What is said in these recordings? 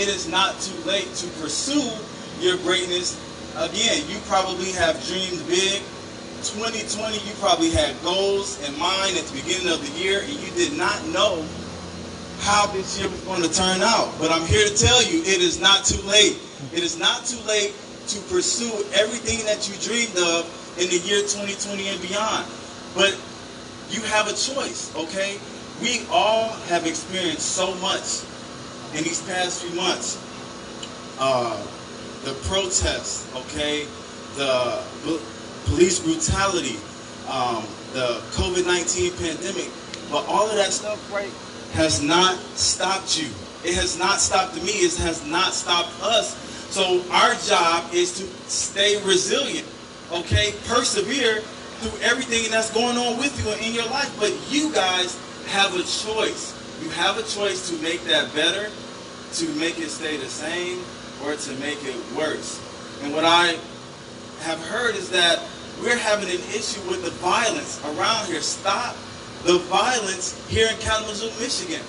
it is not too late to pursue your greatness. Again, you probably have dreamed big. 2020, you probably had goals in mind at the beginning of the year, and you did not know how this year was going to turn out. But I'm here to tell you, it is not too late. It is not too late to pursue everything that you dreamed of in the year 2020 and beyond. But you have a choice, okay? We all have experienced so much in these past few months. The protests, okay? The police brutality, the COVID-19 pandemic. But all of that stuff, right, has not stopped you. It has not stopped me. It has not stopped us. So our job is to stay resilient, okay? Persevere through everything that's going on with you in your life. But you guys have a choice. You have a choice to make that better, to make it stay the same, or to make it worse. And what I have heard is that we're having an issue with the violence around here. Stop the violence here in Kalamazoo, Michigan.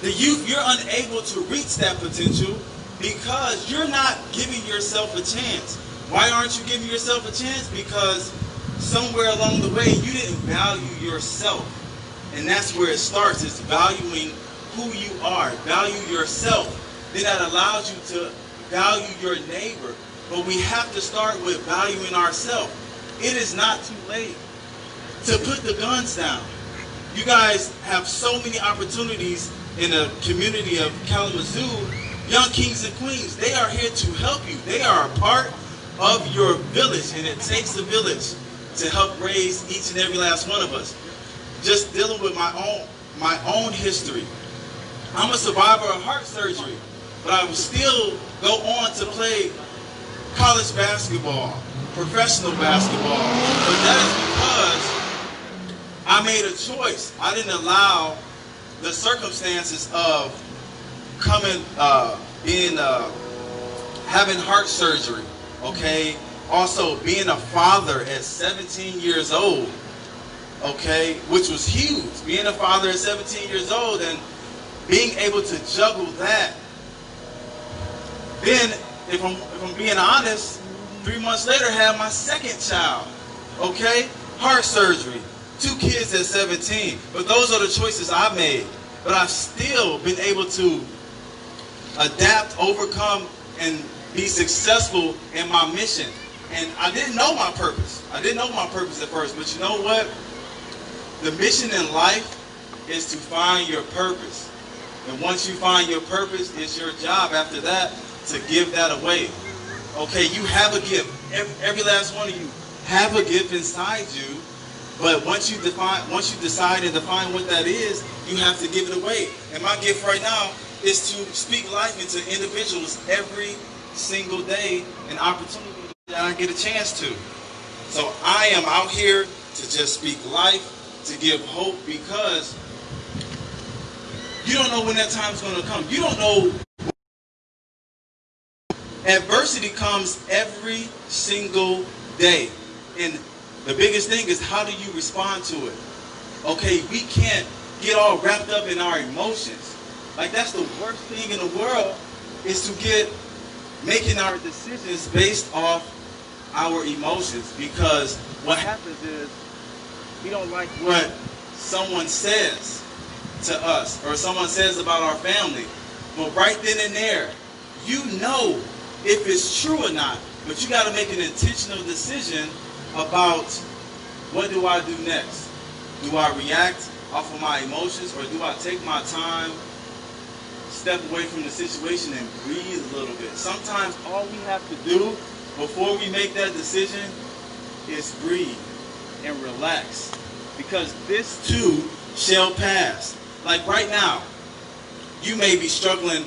The youth, you're unable to reach that potential because you're not giving yourself a chance. Why aren't you giving yourself a chance? Because somewhere along the way, you didn't value yourself. And that's where it starts, is valuing who you are. Value yourself. Then that allows you to value your neighbor. But we have to start with valuing ourselves. It is not too late to put the guns down. You guys have so many opportunities in the community of Kalamazoo. Young Kings and Queens, they are here to help you. They are a part of your village, and it takes a village to help raise each and every last one of us. Just dealing with my own history. I'm a survivor of heart surgery, but I will still go on to play college basketball, professional basketball. But that is because I made a choice. I didn't allow the circumstances of having heart surgery, okay? Also being a father at 17 years old, okay, which was huge. Being a father at 17 years old and being able to juggle that. Then, if I'm being honest, 3 months later, I had my second child, okay? Heart surgery, 2 kids at 17. But those are the choices I made. But I've still been able to adapt, overcome, and be successful in my mission. And I didn't know my purpose. I didn't know my purpose at first. But you know what? The mission in life is to find your purpose. And once you find your purpose, it's your job after that to give that away. Okay, you have a gift. Every last one of you have a gift inside you. But once you decide and define what that is, you have to give it away. And my gift right now is to speak life into individuals every single day, an opportunity that I get a chance to. So I am out here to just speak life, to give hope, because you don't know when that time's going to come. You don't know. Adversity comes every single day. And the biggest thing is, how do you respond to it? Okay, we can't get all wrapped up in our emotions. Like, that's the worst thing in the world, is to get making our decisions based off our emotions. Because what happens is, we don't like what someone says to us or someone says about our family. But right then and there, you know if it's true or not. But you got to make an intentional decision about, what do I do next? Do I react off of my emotions, or do I take my time, step away from the situation, and breathe a little bit? Sometimes all we have to do before we make that decision is breathe and relax, because this too shall pass. Like right now, you may be struggling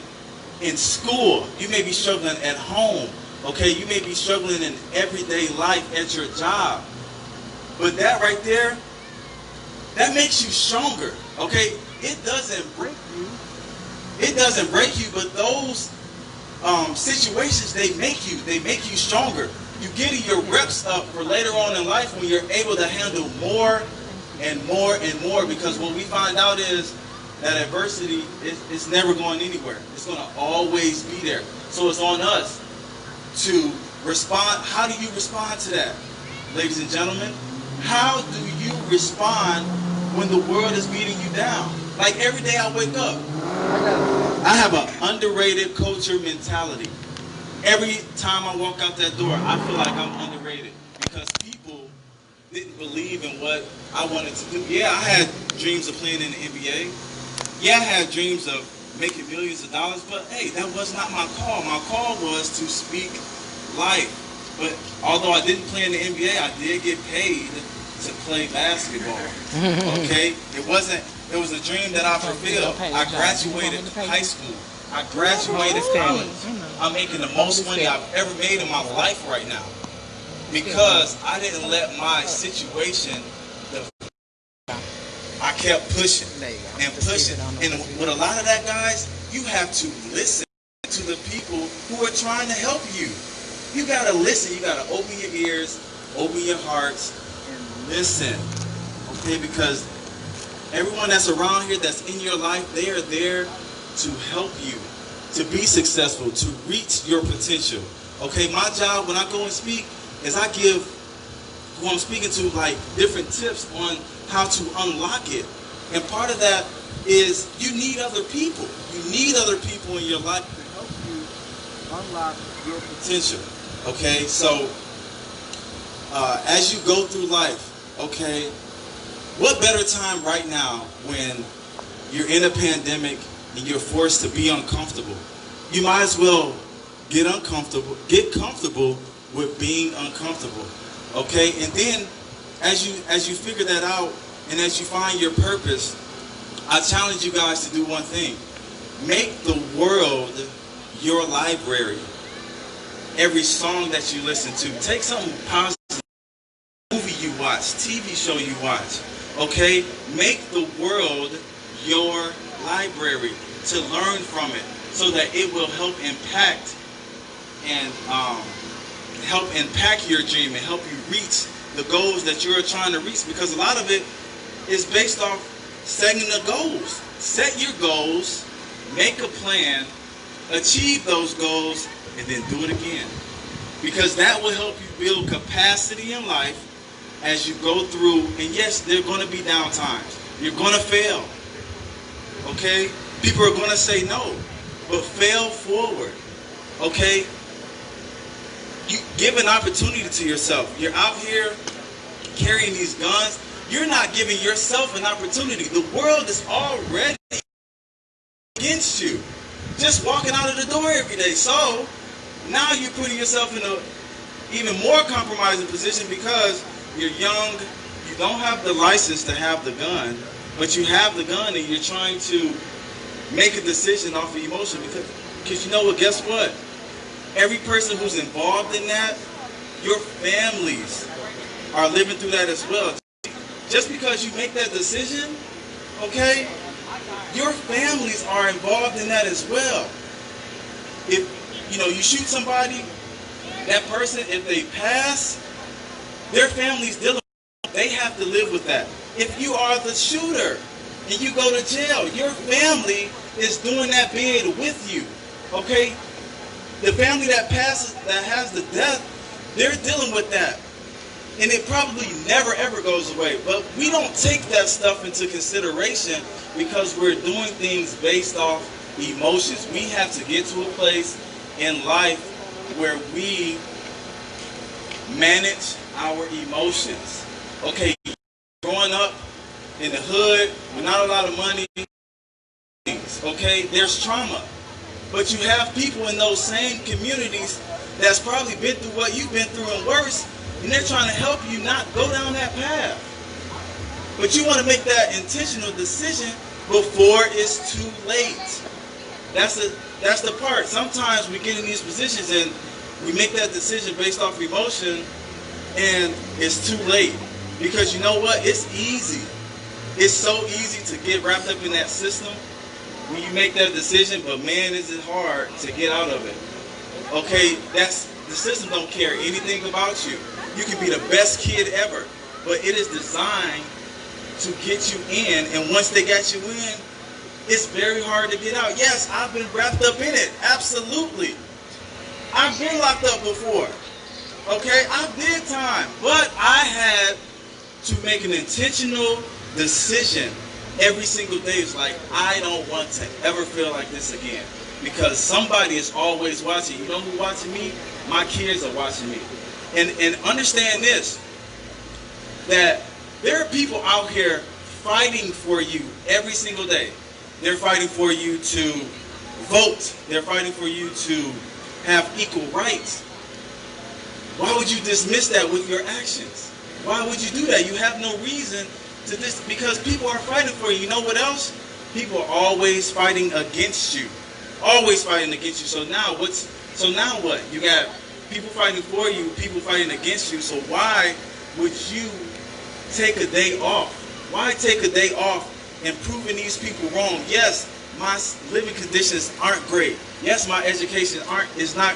in school, you may be struggling at home, okay, you may be struggling in everyday life at your job. But that right there, that makes you stronger, okay? It doesn't break you. It doesn't break you, but those situations, they make you stronger. You getting your reps up for later on in life when you're able to handle more and more and more, because what we find out is that adversity is never going anywhere. It's going to always be there. So it's on us to respond. How do you respond to that, ladies and gentlemen? How do you respond when the world is beating you down? Like every day I wake up, I have an underrated culture mentality. Every time I walk out that door, I feel like I'm underrated because people didn't believe in what I wanted to do. Yeah, I had dreams of playing in the NBA. Yeah, I had dreams of making millions of dollars, but hey, that was not my call. My call was to speak life. But although I didn't play in the NBA, I did get paid to play basketball. Okay? It was a dream that I fulfilled. I graduated high school. I graduated college. I'm making the most money I've ever made in my life right now. Because I didn't let my situation, I kept pushing and pushing. And with a lot of that, guys, you have to listen to the people who are trying to help you. You got to listen. You got to open your ears, open your hearts, and listen. Okay? Because everyone that's around here, that's in your life, they are there to help you to be successful, to reach your potential. Okay? My job when I go and speak is I give who I'm speaking to like different tips on how to unlock it. And part of that is you need other people. You need other people in your life to help you unlock your potential. Okay, so as you go through life, okay, what better time right now when you're in a pandemic and you're forced to be uncomfortable? You might as well get comfortable with being uncomfortable. Okay, and then as you figure that out and as you find your purpose, I challenge you guys to do one thing. Make the world your library. Every song that you listen to, take something positive, movie you watch, TV show you watch, okay? Make the world your library to learn from it so that it will help impact and help impact your dream and help you reach the goals that you're trying to reach, because a lot of it is based off setting the goals. Set your goals, make a plan, achieve those goals, and then do it again. Because that will help you build capacity in life as you go through. And yes, there are going to be down times. You're going to fail. Okay? People are going to say no. But fail forward. Okay? You give an opportunity to yourself. You're out here carrying these guns. You're not giving yourself an opportunity. The world is already against you. Just walking out of the door every day. So now you're putting yourself in a even more compromising position because you're young. You don't have the license to have the gun, but you have the gun and you're trying to make a decision off of emotion because you know what? Guess what? Every person who's involved in that, your families are living through that as well. Just because you make that decision, okay, your families are involved in that as well. If you shoot somebody, that person, if they pass, their family's dealing with it. They have to live with that. If you are the shooter and you go to jail, your family is doing that bid with you. Okay? The family that passes, that has the death, they're dealing with that. And it probably never ever goes away. But we don't take that stuff into consideration because we're doing things based off emotions. We have to get to a place in life where we manage our emotions. Okay, growing up in the hood with not a lot of money, okay, there's trauma. But you have people in those same communities that's probably been through what you've been through and worse, and they're trying to help you not go down that path. But you want to make that intentional decision before it's too late. That's the part. Sometimes we get in these positions and we make that decision based off emotion and it's too late. Because you know what? It's easy. It's so easy to get wrapped up in that system when you make that decision, but man, is it hard to get out of it. Okay, the system don't care anything about you. You can be the best kid ever, but it is designed to get you in, and once they got you in, It's very hard to get out. Yes, I've been wrapped up in it. Absolutely. I've been locked up before. Okay, I did time. But I had to make an intentional decision every single day. It's like, I don't want to ever feel like this again. Because somebody is always watching. You know who's watching me? My kids are watching me. And understand this, that there are people out here fighting for you every single day. They're fighting for you to vote. They're fighting for you to have equal rights. Why would you dismiss that with your actions? Why would you do that? You have no reason to this, because people are fighting for you. You know what else? People are always fighting against you. Always fighting against you. So now what? You got people fighting for you, people fighting against you. So why would you take a day off? Why take a day off and proving these people wrong? Yes, my living conditions aren't great. Yes, my education is not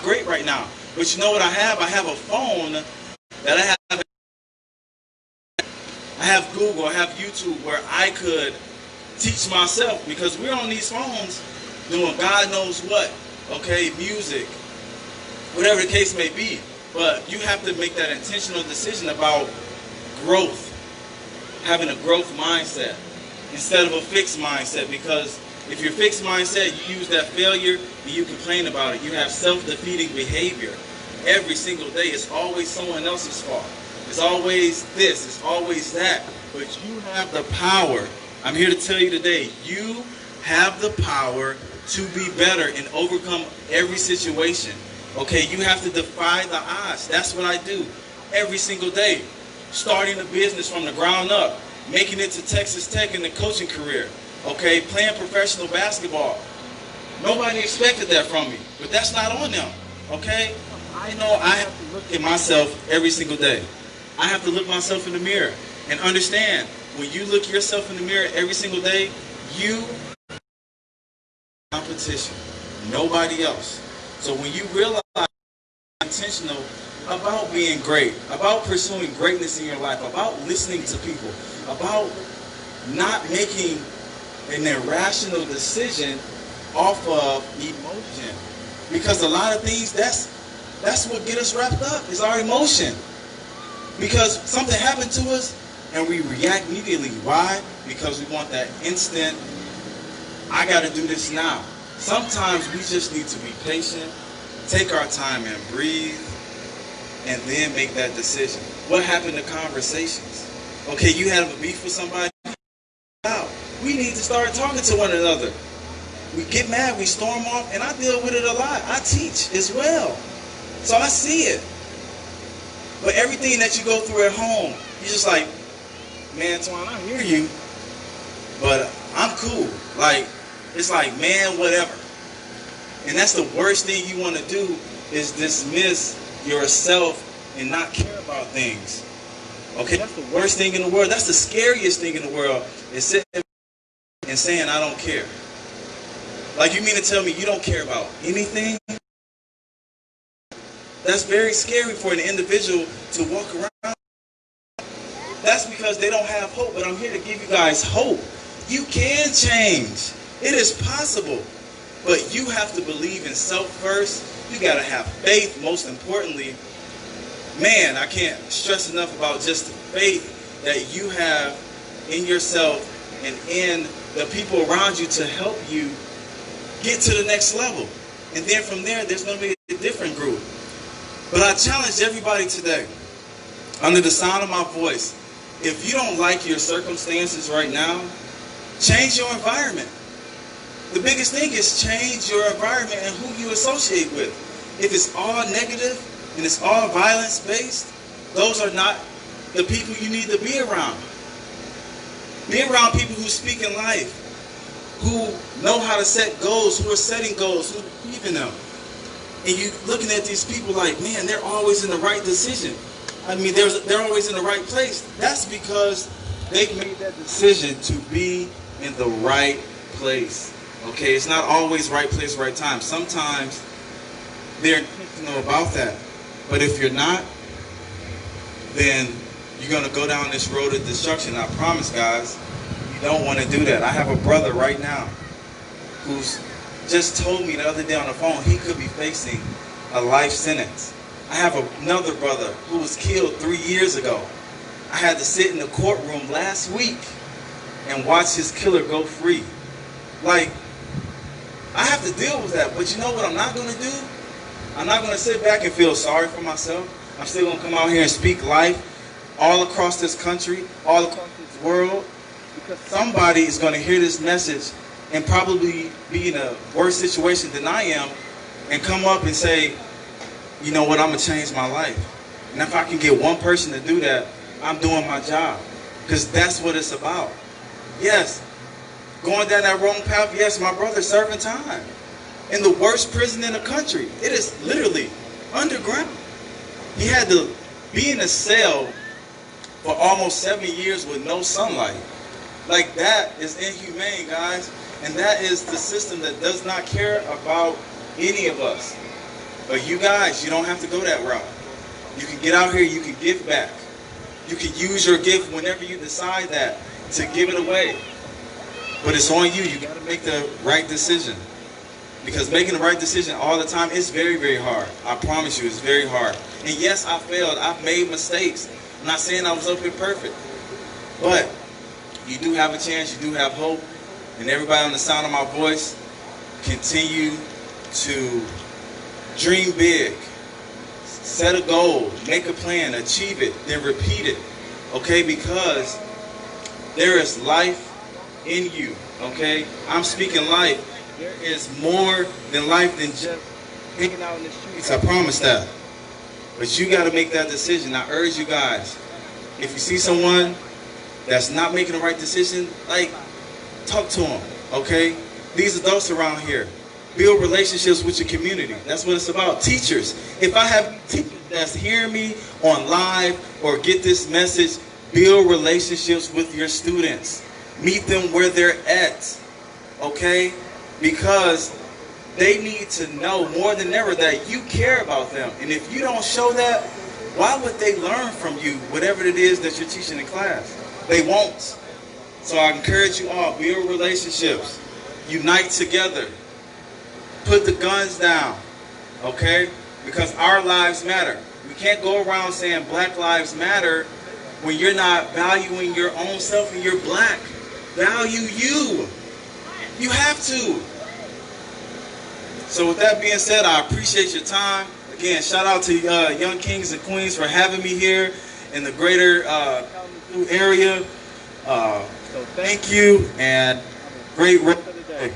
great right now. But you know what I have? I have a phone that I have Google, I have YouTube, where I could teach myself, because we're on these phones doing God knows what, okay, music, whatever the case may be. But you have to make that intentional decision about growth, having a growth mindset instead of a fixed mindset. Because if you're fixed mindset, you use that failure and you complain about it. You have self-defeating behavior every single day. It's always someone else's fault. It's always this, it's always that. But you have the power. I'm here to tell you today, you have the power to be better and overcome every situation. Okay, you have to defy the odds. That's what I do every single day. Starting a business from the ground up, making it to Texas Tech in the coaching career. Okay, playing professional basketball. Nobody expected that from me, but that's not on them. Okay, I know I have to look at myself every single day. I have to look myself in the mirror and understand, when you look yourself in the mirror every single day, you competition, nobody else. So when you realize you're intentional about being great, about pursuing greatness in your life, about listening to people, about not making an irrational decision off of emotion, because a lot of things, that's what get us wrapped up, is our emotion. Because something happened to us and we react immediately. Why? Because we want that instant, I got to do this now. Sometimes we just need to be patient, take our time and breathe, and then make that decision. What happened to conversations? Okay, you had a beef with somebody. We need to start talking to one another. We get mad, we storm off, and I deal with it a lot. I teach as well. So I see it. But everything that you go through at home, you're just like, man, Twan, I hear you, but I'm cool. Like, it's like, man, whatever. And that's the worst thing you want to do, is dismiss yourself and not care about things. Okay, that's the worst thing in the world. That's the scariest thing in the world, is sitting and saying, I don't care. Like, you mean to tell me you don't care about anything? That's very scary for an individual to walk around. That's because they don't have hope. But I'm here to give you guys hope. You can change. It is possible. But you have to believe in self first. You got to have faith, most importantly. Man, I can't stress enough about just the faith that you have in yourself and in the people around you to help you get to the next level. And then from there, there's going to be a different group. But I challenge everybody today, under the sound of my voice, if you don't like your circumstances right now, change your environment. The biggest thing is change your environment and who you associate with. If it's all negative and it's all violence-based, those are not the people you need to be around. Be around people who speak in life, who know how to set goals, who are setting goals, who are achieving them. And you looking at these people like, man, they're always in the right decision. I mean, they're always in the right place. That's because they've made that decision to be in the right place. Okay, it's not always right place, right time. Sometimes they're intentional about that. But if you're not, then you're going to go down this road of destruction. I promise, guys, You don't want to do that. I have a brother right now who's just told me the other day on the phone he could be facing a life sentence. I have another brother who was killed 3 years ago. I had to sit in the courtroom last week and watch his killer go free. Like, I have to deal with that, but you know what I'm not going to do? I'm not going to sit back and feel sorry for myself. I'm still going to come out here and speak life all across this country, all across this world, because somebody is going to hear this message and probably be in a worse situation than I am and come up and say, you know what, I'm going to change my life. And if I can get one person to do that, I'm doing my job, because that's what it's about. Yes, going down that wrong path, yes, my brother's serving time in the worst prison in the country. It is literally underground. He had to be in a cell for almost 7 years with no sunlight. Like, that is inhumane, guys. And that is the system that does not care about any of us. But you guys, you don't have to go that route. You can get out here, you can give back. You can use your gift whenever you decide that, to give it away. But it's on you. You got to make the right decision. Because making the right decision all the time is very, very hard. I promise you, it's very hard. And yes, I failed. I've made mistakes. I'm not saying I was up here perfect. But you do have a chance. You do have hope. And everybody on the sound of my voice, continue to dream big. Set a goal. Make a plan. Achieve it. Then repeat it. Okay? Because there is life in you. Okay? I'm speaking life. There is more than life than just hanging out in the streets. I promise that. But you got to make that decision. I urge you guys, if you see someone that's not making the right decision, like, talk to them, okay? These adults around here, build relationships with your community. That's what it's about. Teachers, if I have teachers that's hearing me on live or get this message, build relationships with your students. Meet them where they're at, okay? Because they need to know more than ever that you care about them. And if you don't show that, why would they learn from you whatever it is that you're teaching in class? They won't. So I encourage you all, build relationships. Unite together. Put the guns down, okay? Because our lives matter. We can't go around saying Black Lives Matter when you're not valuing your own self and you're black. Value you. You have to. So with that being said, I appreciate your time. Again, shout out to Young Kings and Queens for having me here in the greater area. So thank you, and great rest of the day.